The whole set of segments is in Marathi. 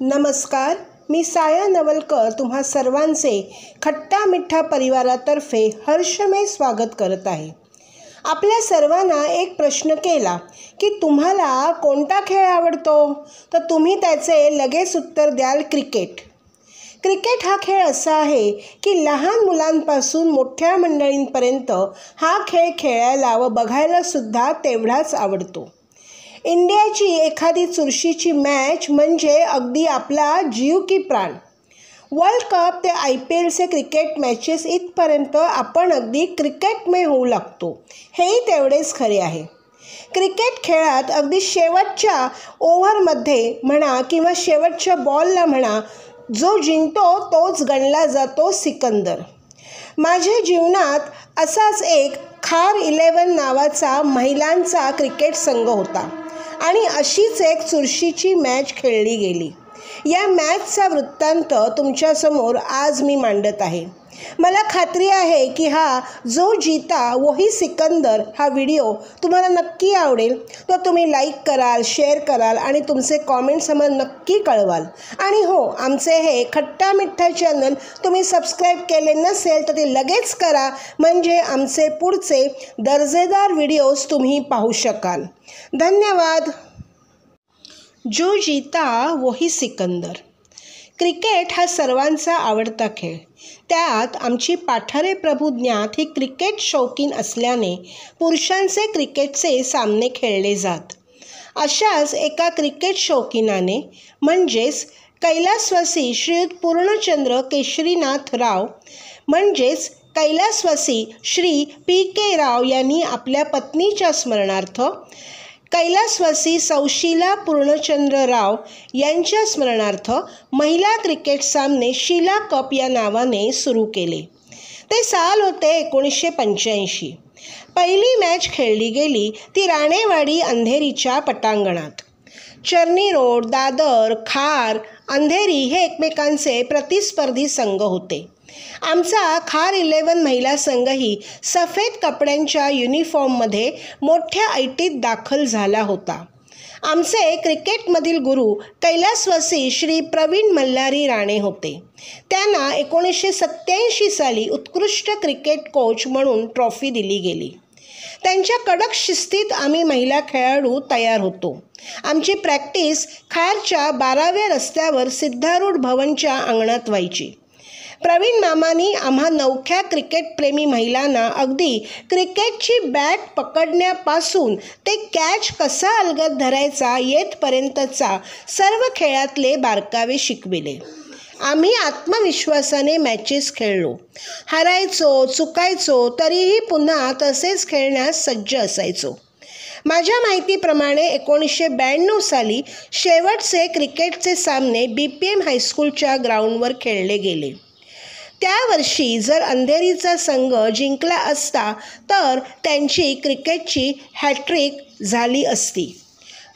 नमस्कार, मी साया नवलकर तुम्हा सर्वांचे खट्टा मिठ्ठा परिवारातर्फे हर्षमय स्वागत करत आहे. आपल्या सर्वांना एक प्रश्न केला की तुम्हाला कोणता खेळ आवडतो, तर तुम्ही त्याचे लगेच उत्तर द्याल क्रिकेट. क्रिकेट हा खेळ असा आहे की लहान मुलांपासून मोठ्या मंडळींपर्यंत हा खेळ खेळायला व बघायलासुद्धा तेवढाच आवडतो. इंडियाची एखादी चुरशीची मॅच म्हणजे अगदी आपला जीव की प्राण. वर्ल्ड कप ते IPLचे क्रिकेट मॅचेस इथपर्यंत आपण अगदी क्रिकेटमय होऊ लागतो, हेही तेवढेच खरे आहे. क्रिकेट खेळात अगदी शेवटच्या ओव्हरमध्ये म्हणा किंवा शेवटच्या बॉलला म्हणा, जो जिंकतो तोच गणला जातो सिकंदर. माझ्या जीवनात असाच एक खार 11 नावाचा महिलांचा क्रिकेट संघ होता आणि अशीच एक चुरशीची मॅच खेळली गेली. या मॅचचा वृत्तांत तुमच्यासमोर आज मी मांडत आहे. मला खात्री आहे की हा जो जीता वही सिकंदर हा व्हिडिओ तुम्हाला नक्की आवडेल. तो तुम्ही लाईक कराल, शेअर कराल आणि तुमचे कॉमेंट्स आम्हाला नक्की कळवाल. आणि हो, आमचे हे खट्टा मिठ्ठा चॅनल तुम्ही सबस्क्राईब केले नसेल तर ते लगेच करा, म्हणजे आमचे पुढचे दर्जेदार व्हिडिओज तुम्ही पाहू शकाल. धन्यवाद. जो जीता वही सिकंदर. क्रिकेट हा सर्वांचा आवडता खेळ. त्यात आमची पाठारे प्रभू ज्ञात ही क्रिकेट शौकीन असल्याने पुरुषांचे क्रिकेटचे सामने खेळले जात. अशाच एका क्रिकेट शौकीनाने म्हणजेच कैलासवासी श्रीयुत पूर्णचंद्र केशरीनाथ राव म्हणजेच कैलासवासी श्री PK राव यांनी आपल्या पत्नीच्या स्मरणार्थ कैलासवासी सौशीला पूर्णचंद्र राव यांच्या स्मरणार्थ महिला क्रिकेट सामने शीला कप या नावाने सुरू केले. ते साल होते 1985. पहिली मॅच खेळली गेली ती राणेवाडी अंधेरीच्या पटांगणात. चर्नी रोड, दादर, खार, अंधेरी हे एकमेकांचे प्रतिस्पर्धी संघ होते. आमचा खार 11 महिला संघही सफेद कपड्यांच्या युनिफॉर्ममध्ये मोठ्या ऐटीत दाखल झाला होता. आमचे क्रिकेटमधील गुरु कैलासवासी श्री प्रवीण मल्हारी राणे होते. त्यांना 1987 साली उत्कृष्ट क्रिकेट कोच म्हणून ट्रॉफी दिली गेली. त्यांच्या कडक शिस्तीत आम्ही महिला खेळाडू तयार होतो. आमची प्रॅक्टिस खारच्या 12व्या रस्त्यावर सिद्धारूढ भवनच्या अंगणात व्हायची. प्रवीण मामांनी आम्हा नवख्या क्रिकेटप्रेमी महिलांना अगदी क्रिकेटची बॅट पकडण्यापासून ते कॅच कसा अलगद धरायचा येथपर्यंतचा सर्व खेळातले बारकावे शिकविले. आम्ही आत्मविश्वासाने मॅचेस खेळलो. हरायचो, चुकायचो, तरीही पुन्हा तसेच खेळण्यास सज्ज असायचो. माझ्या माहितीप्रमाणे 1992 साली शेवटचे क्रिकेटचे सामने BPM हायस्कूलच्या ग्राउंडवर खेळले गेले. त्या वर्षी जर अंधेरीचा संघ जिंकला असता तर त्यांची क्रिकेटची हॅट्रिक झाली असती.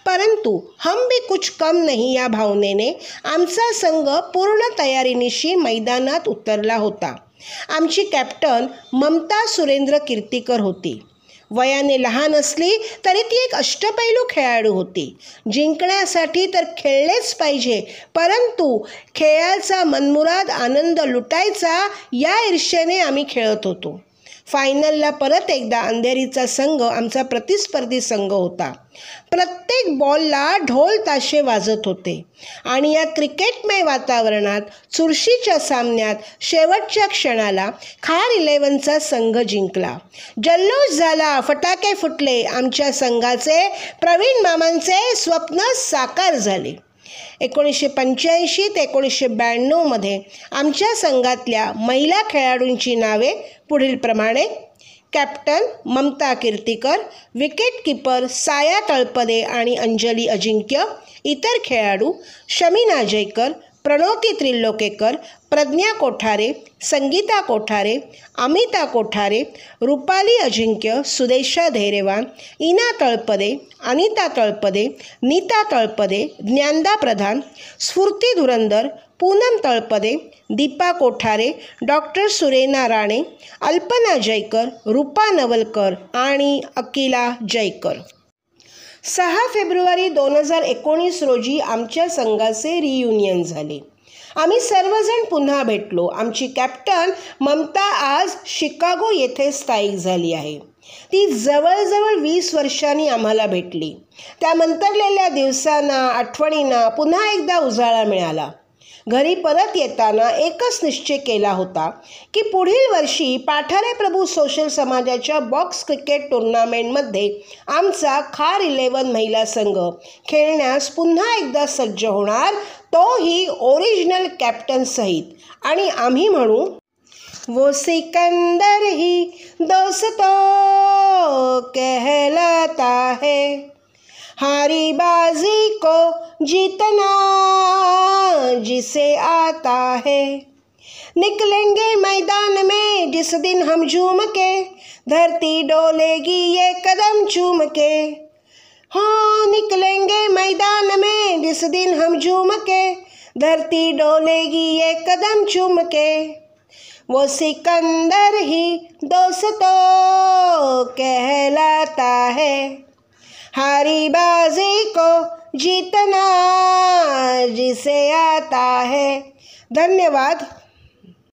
परंतु हम भी कुछ कम नहीं या भावनेने आमचा संघ पूर्ण तयारीनिशी मैदानात उतरला होता. आमची कॅप्टन ममता सुरेंद्र कीर्तीकर होती. वयाने लहान असली तरी ती एक अष्टपैलू खेळाडू होती. जिंकण्यासाठी तर खेळलेच पाहिजे, परंतु खेळाचा मनमुराद आनंद लुटायचा या ईर्ष्येने आम्ही खेळत होतो. फायनलला परत एकदा अंधेरीचा संघ आमचा प्रतिस्पर्धी संघ होता. प्रत्येक बॉलला ढोल ताशे वाजत होते आणि या क्रिकेटमय वातावरणात चुरशीच्या सामन्यात शेवटच्या क्षणाला खार 11चा संघ जिंकला. जल्लोष झाला, फटाके फुटले. आमच्या संघाचे, प्रवीण मामांचे स्वप्न साकार झाले. 1985 ते 1992 मध्ये आमच्या संघातल्या महिला खेळाडूंची नावे पुढीलप्रमाणे: कॅप्टन ममता कीर्तीकर, विकेटकीपर साया तळपदे आणि अंजली अजिंक्य. इतर खेळाडू: शमीना जयकर, प्रणोती त्रिलोकेकर, प्रज्ञा कोठारे, संगीता कोठारे, अमिता कोठारे, रुपाली अजिंक्य, सुदेशा धैर्यवान, इना तळपदे, अनिता तळपदे, नीता तळपदे, ज्ञानदा प्रधान, स्फूर्ती धुरंदर, पूनम तळपदे, दीपा कोठारे, डॉक्टर सुरेना राणे, अल्पना जयकर, रूपा नवलकर आणि अकिला जयकर. 6 फेब्रुवारी 2019 रोजी आमच्या संघाचे रियुनियन झाले. आम्ही सर्वजण पुन्हा भेटलो. आमची कॅप्टन ममता आज शिकागो येथे स्थायिक झाली आहे. ती जवळजवळ 20 वर्षांनी आम्हाला भेटली. त्या मंतरलेल्या दिवसांना, आठवणींना पुन्हा एकदा उजाळा मिळाला. घरी परत येताना एकच निश्चय केला होता की पुढील वर्षी पाठारे प्रभू सोशल समाजाच्या बॉक्स क्रिकेट टुर्नामेंटमध्ये आमचा खार 11 महिला संघ खेळण्यास पुन्हा एकदा सज्ज होणार, तोही ओरिजिनल कॅप्टन सहित. आणि आम्ही म्हणू, वो सिकंदर ही दोस्तों कहलाता है, हारी बाजी को जीतना जिसे आता है. निकलेंगे मैदान में जिस दिन हम झूम के, धरती डोलेगी ये कदम चूम के. हाँ, निकलेंगे मैदान में जिस दिन हम झूम के, धरती डोलेगी ये कदम चूम के. वो सिकंदर ही दोस्तों कहलाता है, हारी बाजी को जीतना जिसे आता है. धन्यवाद.